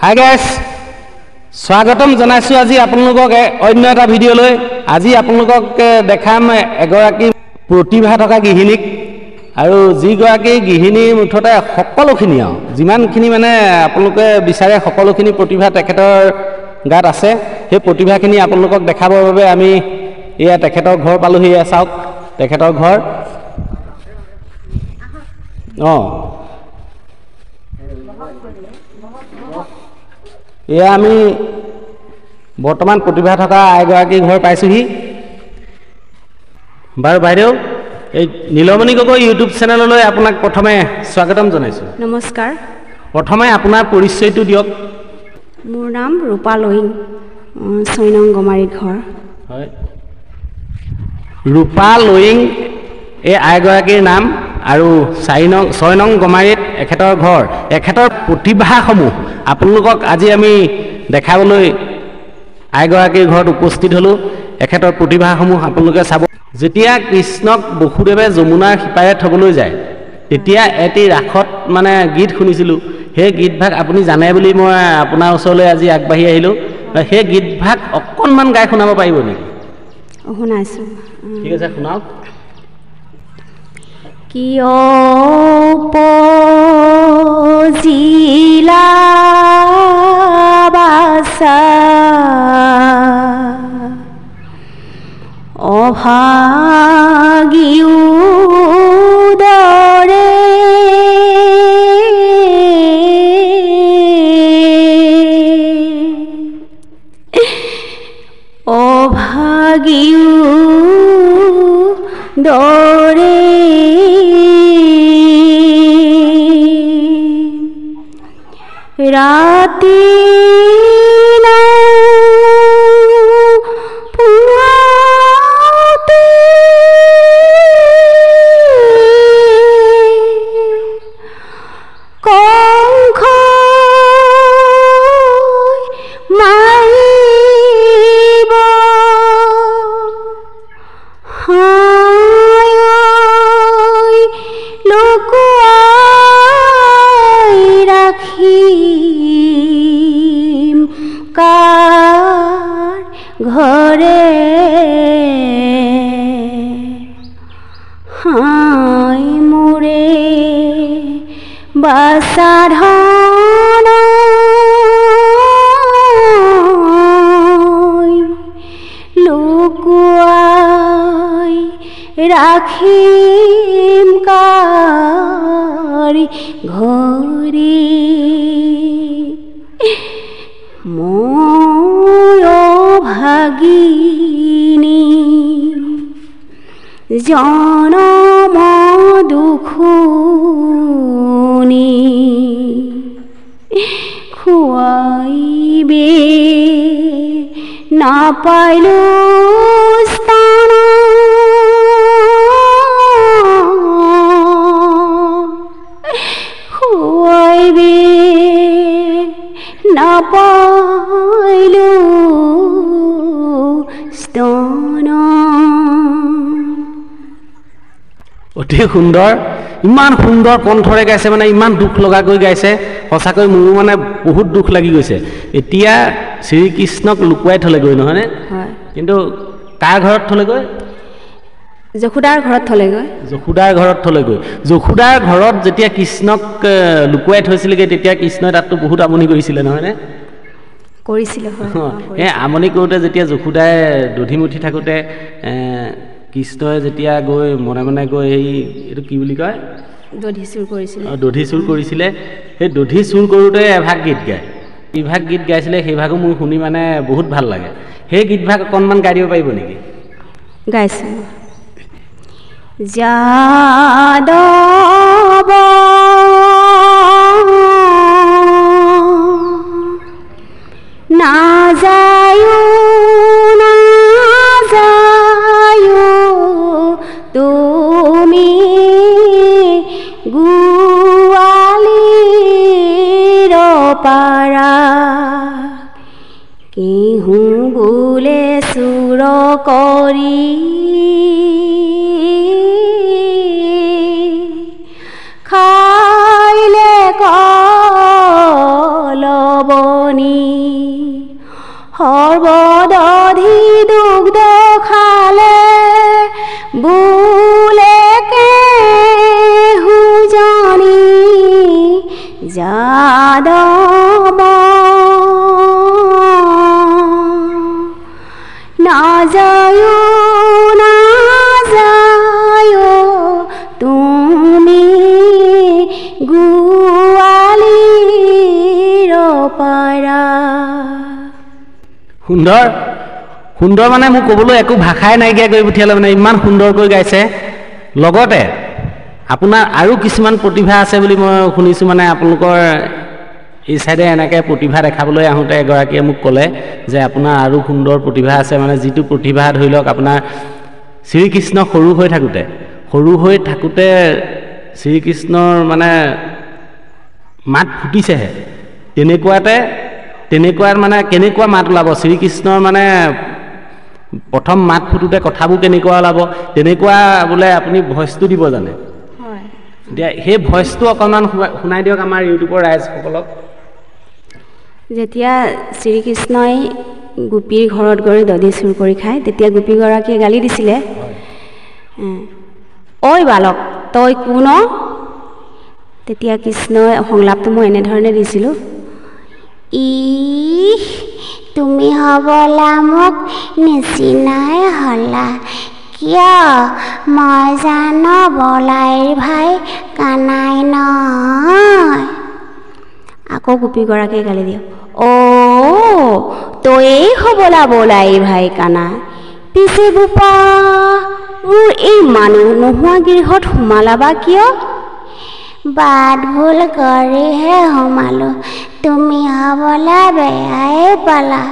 Hi guys স্বাগতম জনাইছোঁ আজি আপোনালোকক অন্য এটা ভিডিঅ'লৈ। আজি আপোনালোকক দেখাম এগৰাকী প্ৰতিভা থকা গৃহিণীক আৰু যিগৰাকী গৃহিণীৰ মুঠতে সকলোখিনি যিমানখিনি মানে আপোনালোকে বিচাৰে সকলোখিনি প্ৰতিভা তেখেতৰ গাত আছে। সেই প্ৰতিভাখিনি আপোনালোকক দেখাবৰ বাবে আমি এয়া তেখেতৰ ঘৰ পালোহি। এয়া চাওক তেখেতৰ ঘৰ। এয়া আমি বৰ্তমান প্ৰতিভা থকা এগৰাকীৰ ঘৰ পাইছোঁহি। বাৰু বাইদেউ, এই নীলমণি গগৈ ইউটিউব চেনেললৈ আপোনাক প্ৰথমে স্বাগতম জনাইছোঁ। নমস্কাৰ। প্ৰথমে আপোনাৰ পৰিচয়টো দিয়ক। মোৰ নাম ৰূপা লয়িং, 6 নং গমাৰী ঘৰ। হয়, ৰূপা লয়িং এই আইগৰাকীৰ নাম আৰু 6 নং গমাৰীত এখেতৰ ঘৰ। এখেতৰ প্ৰতিভাসমূহ আপোনালোকক আজি আমি দেখাবলৈ আইগৰাকীৰ ঘৰত উপস্থিত হ'লোঁ। এখেতৰ প্ৰতিভাসমূহ আপোনালোকে চাব। যেতিয়া কৃষ্ণক বসুদেৱে যমুনাৰ সিপাৰে থ'বলৈ যায় তেতিয়া এটি ৰাসত মানে গীত শুনিছিলোঁ। সেই গীতভাগ আপুনি জানে বুলি মই আপোনাৰ ওচৰলৈ আজি আগবাঢ়ি আহিলোঁ। সেই গীতভাগ অকণমান গাই শুনাব পাৰিব নেকি? শুনাইছোঁ। ঠিক আছে, শুনাওক। কিয় পজিলা বাছা অভাগিও দৰে অভাগিও দৰে ৰাতি ঘৰে হাই মোৰে বাছা ধন লুকুৱাই ৰাখিম কাৰ ঘৰে ভাগিনী জনম দুখুনি খুৱাইবে নাপাইলোঁ স্থান খুৱাইবে নাপাইলোঁ অতি সুন্দৰ, ইমান সুন্দৰ কণ্ঠৰে গাইছে, মানে ইমান দুখ লগাকৈ গাইছে। সঁচাকৈ মোৰো মানে বহুত দুখ লাগি গৈছে। এতিয়া শ্ৰীকৃষ্ণক লুকুৱাই থ'লেগৈ নহয়নে? হয়। কিন্তু কাৰ ঘৰত থ'লেগৈ? যশোদাৰ ঘৰত থ'লেগৈ। যশোদাৰ ঘৰত থ'লেগৈ। যশোদাৰ ঘৰত যেতিয়া কৃষ্ণক লুকুৱাই থৈছিলেগৈ তেতিয়া কৃষ্ণই তাততো বহুত আমনি কৰিছিলে নহয়নে? কৰিছিলে। এই আমনি কৰোঁতে যেতিয়া যশোদাই দধিমুঠি থাকোঁতে কৃষ্ণই যেতিয়া গৈ মনে মনে গৈ এইটো কি বুলি কয়, দধি চুৰ কৰিছিলে। দধি চুৰ কৰিছিলে। সেই দধি চুৰ কৰোঁতে এভাগ গীত গায়, ইভাগ গীত গাইছিলে। সেইভাগো মোৰ শুনি মানে বহুত ভাল লাগে। সেই গীতভাগ অকণমান গাই দিব পাৰিব নেকি? গাইছোঁ। যাদৱ নাযায়ো নাযায়ো তুমি গোৱালিৰ পাৰা কেহু বোলে চুৰ কৰি খাইলে কল বনি সৰ্বদধি দুগ্ধ খালে বুলেকে হুজনি যাদৱ নাজায়ো নাজায়ো তুমি গোৱালিৰ পাৰা। সুন্দৰ সুন্দৰ মানে মোক ক'বলৈ একো ভাষাই নাইকিয়া কৰি পঠিয়ালে, মানে ইমান সুন্দৰকৈ গাইছে। লগতে আপোনাৰ আৰু কিছুমান প্ৰতিভা আছে বুলি মই শুনিছোঁ, মানে আপোনালোকৰ এই চাইডে এনেকৈ প্ৰতিভা দেখাবলৈ আহোঁতে এগৰাকীয়ে মোক ক'লে যে আপোনাৰ আৰু সুন্দৰ প্ৰতিভা আছে, মানে যিটো প্ৰতিভা ধৰি লওক আপোনাৰ শ্ৰীকৃষ্ণ সৰু হৈ থাকোঁতে শ্ৰীকৃষ্ণৰ মানে মাত ফুটিছেহে, তেনেকুৱাত মানে কেনেকুৱা মাত ওলাব শ্ৰীকৃষ্ণৰ, মানে প্ৰথম মাত ফুটোতে কথাবোৰ কেনেকুৱা ওলাব, তেনেকুৱা বোলে আপুনি ভইচটো দিব জানে। এতিয়া সেই ভইচটো অকণমান শুনাই দিয়ক আমাৰ ইউটিউবৰ ৰাইজসকলক। যেতিয়া শ্ৰীকৃষ্ণই গোপীৰ ঘৰত গৈ দধি চুৰ কৰি খায়, তেতিয়া গোপীগৰাকীয়ে গালি দিছিলে, ঐ বালক তই কোন? তেতিয়া কৃষ্ণই সংলাপটো মই এনেধৰণে দিছিলোঁ, ইহ তুমি হ'বলা মোক নিচিনাই হ'লা, কিয় মই জানো বলাইৰ ভাই কানাই নহয়। আকৌ গোপীগৰাকীয়ে গালি দিয়ে, অ' তয়েই হ'বলা বলাইৰ ভাই কানাই, পিছে বোপা মোৰ এই মানুহ নোহোৱা গৃহত সোমালা বা কিয়? বাট ভুল কৰিহে সোমালোঁ, তুমি হ'বলা বেয়াই পালা।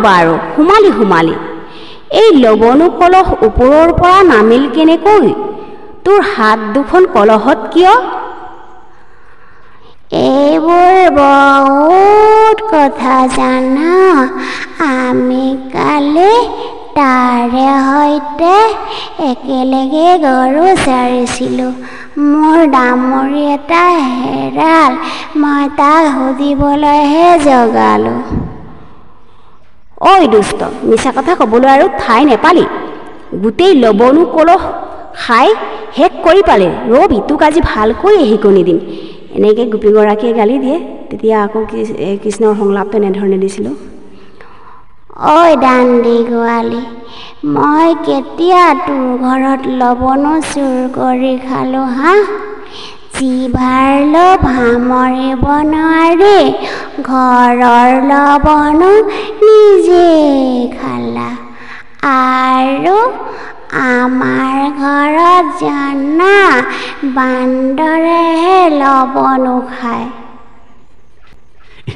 বাৰু সোমালি এই লবণু কলহ ওপৰৰ পৰা নামিল কেনেকৈ? তোৰ হাত দুখন কলহত কিয়? এইবোৰ বহুত কথা জানা, আমি কালি তাৰে সৈতে একেলগে গৰু চৰিছিলোঁ, মোৰ ডামৰি এটা হেৰাল, মই তাক সুধিবলৈহে জগালোঁ। ঐ দুষ্ট, মিছা কথা ক'বলৈ আৰু ঠাই নেপালি, গোটেই লবণু কলহ খাই শেষ কৰি পালে, ৰবি তোক আজি ভালকৈ শিকনি দিম। এনেকৈ গোপীগৰাকীয়ে গালি দিয়ে। তেতিয়া আকৌ কৃষ্ণৰ সংলাপটো এনেধৰণে দিছিলোঁ, ঐ দাণ্ডি গোৱালি, মই কেতিয়া তোৰ ঘৰত লবণু চুৰ কৰি খালোঁ হা? জিভাৰ লোভ সামৰিব নোৱাৰি ঘৰৰ লবণু নিজে খালা, আৰু আমাৰ ঘৰত জানা বান্দৰেহে লবণু খায়।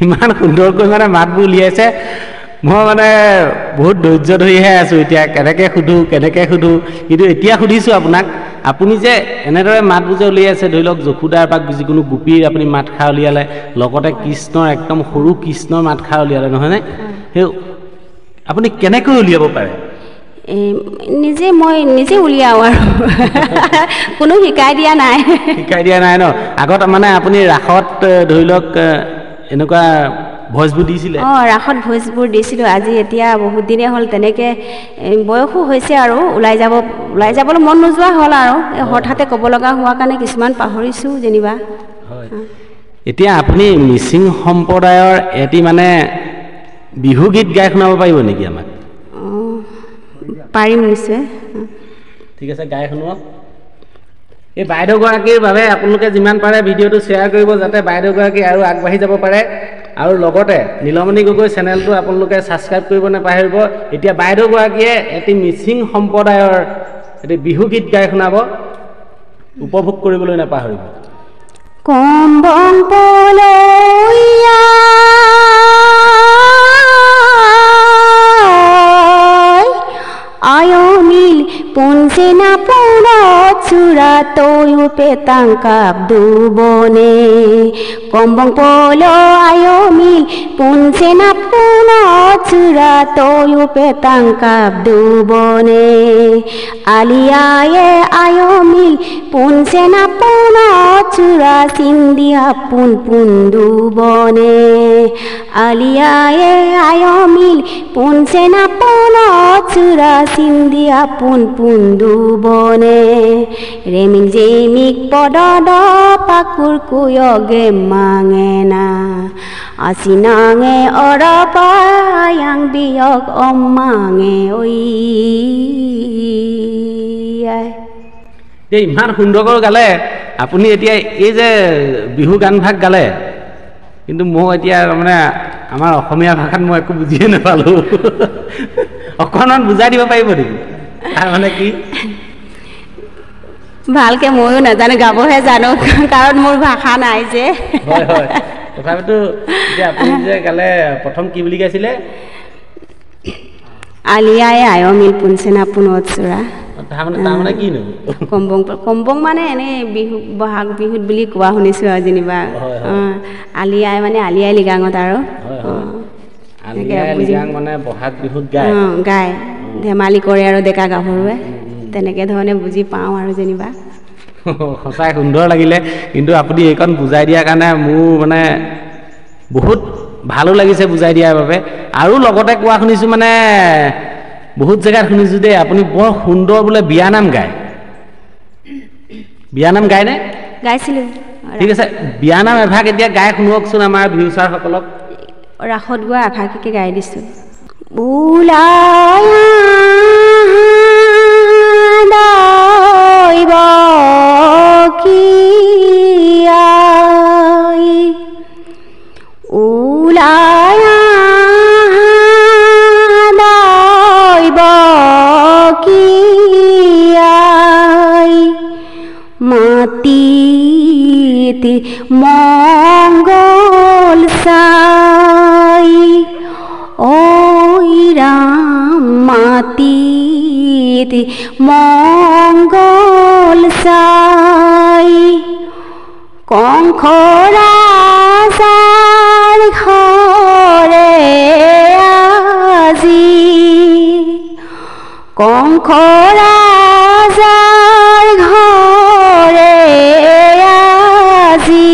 ইমান সুন্দৰকৈ মানে মাতবোৰ উলিয়াইছে, মই মানে বহুত ধৈৰ্য ধৰিহে আছোঁ এতিয়া, কেনেকৈ সুধোঁ। কিন্তু এতিয়া সুধিছোঁ আপোনাক, আপুনি যে এনেদৰে মাতবোৰ যে উলিয়াইছে, ধৰি লওক যশোদাৰ বা যিকোনো গোপীৰ আপুনি মাতষাৰ উলিয়ালে, লগতে কৃষ্ণৰ একদম সৰু কৃষ্ণৰ মাতষাৰ উলিয়ালে, নহয়নে? সেই আপুনি কেনেকৈ উলিয়াব পাৰে? মই নিজে উলিয়াওঁ আৰু কোনো শিকাই দিয়া নাই ন? আগত মানে আপুনি ৰাসত ধৰি লওক এনেকুৱা ভইচবোৰ দিছিলে? ৰাসত ভইচবোৰ দিছিলোঁ। আজি এতিয়া বহুত দিনে হ'ল, তেনেকৈ বয়সো হৈছে আৰু ওলাই যাবলৈ মন নোযোৱা হ'ল, আৰু হঠাতে ক'ব লগা হোৱাৰ কাৰণে কিছুমান পাহৰিছোঁ যেনিবা। এতিয়া আপুনি মিচিং সম্প্ৰদায়ৰ এটি মানে বিহু গীত গাই শুনাব পাৰিব নেকি আমাক? পাৰিম নিশ্চয়। ঠিক আছে, গাই শুনোৱাক। এই বাইদেউগৰাকীৰ বাবে আপোনালোকে যিমান পাৰে ভিডিঅ'টো শ্বেয়াৰ কৰিব, যাতে বাইদেউগৰাকী আৰু আগবাঢ়ি যাব পাৰে, আৰু লগতে নীলমণি গগৈ চেনেলটো আপোনালোকে ছাবস্ক্ৰাইব কৰিব নাপাহৰিব। এতিয়া বাইদেউগৰাকীয়ে এটি মিচিং সম্প্ৰদায়ৰ এটি বিহু গীত গাই শুনাব, উপভোগ কৰিবলৈ নাপাহৰিব। কম্বং পলয়া আয়নীল পঞ্চেনা পুন চূড়া তয়ু পেতাঙ্কাব দুবনে কম্বং পলো আয়মিল পুনছে না পুন চূড়া তয়ু পেতাং কাপ দুবনে আলিয়ায়ে আয়মিল পুনছে না পুন চূড়া সিন্দিয়া পুন পুন দুবনে আলিয়ায়ে আয়মিল পুনছে না পুন চূড়া সিন্দিয়া পুন পুন দুবনে রেমিং জেমিক পদদ পাকুর কুয়গে মাঙেনা আসিনাঙে অৰপায়াং বিয়ক অমাঙে ঐ ইমান সুন্দৰকৈ গালে আপুনি এতিয়া এই যে বিহু গান ভাগ গালে কিন্তু মই এতিয়া মানে আমাৰ অসমীয়া ভাষাত মই একো বুজিয়ে নাপালোঁ অকণমান বুজাই দিব পাৰিব নেকি তাৰমানে কি ভালকে ময়ো নাজানো গাবহে জানো কাৰণ মোৰ ভাষা নাই যে হয় হয় তথাপিতো যে আপুনি যে গালে প্ৰথম কি বুলি গাইছিলে আলিয়ায়ে আয়মিল পুনছে না পুনত চূড়া তাৰমানে কিনো কম্বং মানে এনেই বিহু বহাগ বিহুত বুলি কোৱা শুনিছোঁ আৰু যেনিবা আলিয়াই মানে আলিয়াই লিগাঙত আৰু মানে বহাগ বিহুত গায় ধেমালি কৰে আৰু ডেকা গাভৰুৱে তেনেকৈ ধৰণে বুজি পাওঁ আৰু যেনিবা সঁচাই সুন্দৰ লাগিলে কিন্তু আপুনি এইকণ বুজাই দিয়াৰ কাৰণে মোৰ মানে বহুত ভালো লাগিছে বুজাই দিয়াৰ বাবে আৰু লগতে কোৱা শুনিছোঁ মানে বহুত জেগাত শুনিছোঁ দেই আপুনি বৰ সুন্দৰ বোলে বিয়ানাম গায় বিয়ানাম গায়নে গাইছিলোঁ ঠিক আছে বিয়ানাম এভাগ এতিয়া গাই শুনোৱাকচোন আমাৰ ভিউচাৰসকলক ৰাসত গোৱা এভাগকে গাই দিছোঁ মাটিতে মঙ্গল সাই ওই রাম মাটিতে মঙ্গল সাই কংস রাজার ঘরে আজি কংস রাজার ঘরে আজি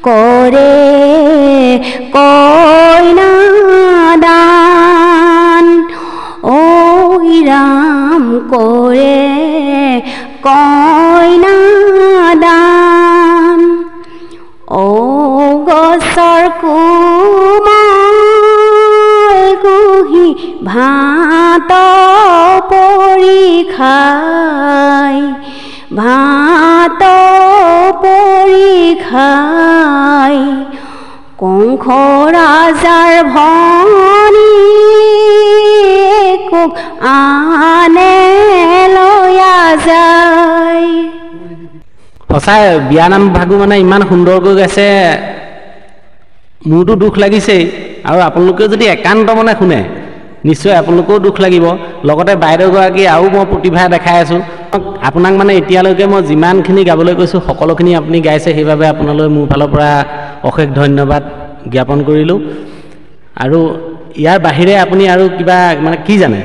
করে কইনা দান ওই রাম করে কইনা দান ও গছৰ কোমল কুহি ভাত পৰি খাই ভাত পৰি খাই কংস ৰাজাৰ ভনীয়েকক আনে লয়া যায় সঁচাই বিয়ানাম ভাগো মানে ইমান সুন্দৰকৈ গাইছে মোৰতো দুখ লাগিছেই আৰু আপোনালোকেও যদি একান্ত মনে শুনে নিশ্চয় আপোনালোকেও দুখ লাগিব লগতে বাইদেউগৰাকী আৰু মই প্ৰতিভা দেখাই আছোঁ আপোনাক মানে এতিয়ালৈকে মই যিমানখিনি গাবলৈ কৈছোঁ সকলোখিনি আপুনি গাইছে সেইবাবে আপোনালৈ মোৰ ফালৰ পৰা অশেষ ধন্যবাদ জ্ঞাপন কৰিলোঁ আৰু ইয়াৰ বাহিৰে আপুনি আৰু কিবা মানে কি জানে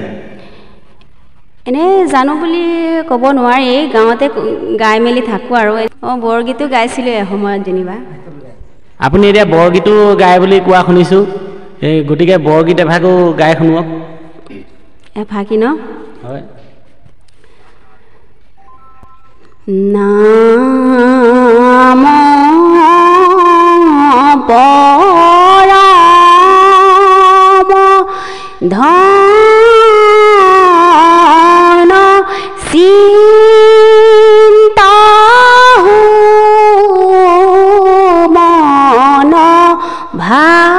এনে জানো বুলি ক'ব নোৱাৰি গাঁৱতে গাই মেলি থাকোঁ আৰু বৰগীতো গাইছিলোঁ এসময়ত যেনিবা আপুনি এতিয়া বৰগীতো গায় বুলি কোৱা শুনিছোঁ এই গতিকে বৰগীত এভাগো গাই শুনোৱাক এভাগি ন হয় নাম পৰাম ধন চিন্তা মন ভাই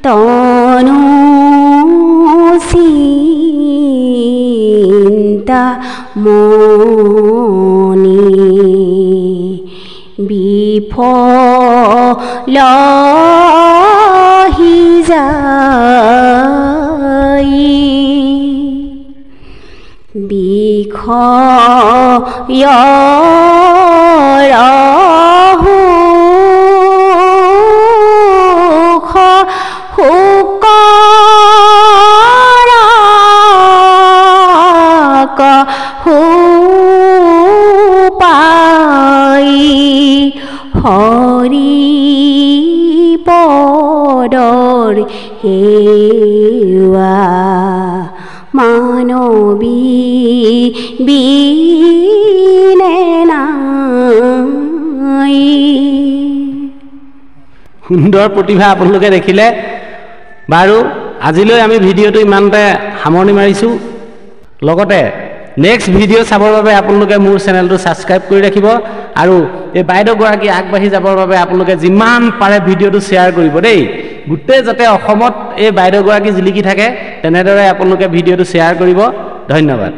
তনু চিন্তা মনি বিফল হি যায় বিখ হৰি পদৰ সেৱা মানৱী বিনে নাই। সুন্দৰ প্ৰতিভা আপোনালোকে দেখিলে। বাৰু আজিলৈ আমি ভিডিঅ'টো ইমানতে সামৰণি মাৰিছোঁ। লগতে নেক্সট ভিডিঅ' চাবৰ বাবে আপোনালোকে মোৰ চেনেলটো ছাবস্ক্ৰাইব কৰি ৰাখিব আৰু এই বাইদেউগৰাকী আগবাঢ়ি যাবৰ বাবে আপোনালোকে যিমান পাৰে ভিডিঅ'টো শ্বেয়াৰ কৰিব দেই। গোটেই যাতে অসমত এই বাইদেউগৰাকী জিলিকি থাকে তেনেদৰে আপোনালোকে ভিডিঅ'টো শ্বেয়াৰ কৰিব। ধন্যবাদ।